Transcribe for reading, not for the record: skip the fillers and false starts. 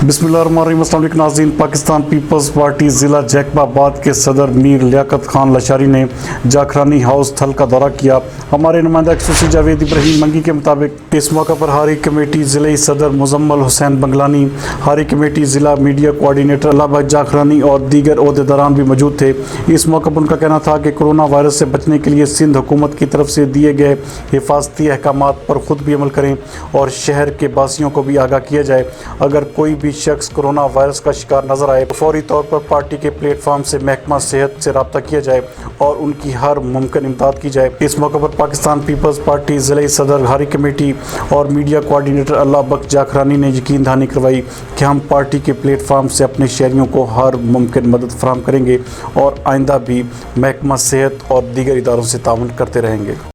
बिस्मिल्लाहिर्रहमानिर्रहीम। अस्सलाम वालेकुम नाज़रीन। पाकिस्तान पीपल्स पार्टी ज़िला जैकबाबाद के सदर मीर लियाकत खान लशारी ने जाखरानी हाउस थल का दौरा किया। हमारे नुमाइंदा एक्सक्लूसिव जावेद इब्राहिम मंगी के मुताबिक इस मौका पर हारी कमेटी ज़िले सदर मुजम्मल हुसैन बंगलानी, हारी कमेटी ज़िला मीडिया कोऑर्डिनेटर अल्लाह जाखरानी और दीगर ओहदेदारान भी मौजूद थे। इस मौके पर उनका कहना था कि कोरोना वायरस से बचने के लिए सिंध हुकूमत की तरफ से दिए गए हिफाजती अहकामात पर ख़ुद भी अमल करें और शहर के बासियों को भी आगाह किया जाए। अगर कोई भी शख्स कोरोना वायरस का शिकार नजर आए तो फौरी तौर पर पार्टी के प्लेटफॉर्म से महकमा सेहत से रब्ता किया जाए और उनकी हर मुमकिन इमदाद की जाए। इस मौके पर पाकिस्तान पीपल्स पार्टी ज़िले सदर, हारी कमेटी और मीडिया कोऑर्डिनेटर अल्लाह बख्श जाखरानी ने यकीन दहानी करवाई कि हम पार्टी के प्लेटफॉर्म से अपने शहरियों को हर मुमकिन मदद फराहम करेंगे और आइंदा भी महकमा सेहत और दीगर इदारों से ताउन करते रहेंगे।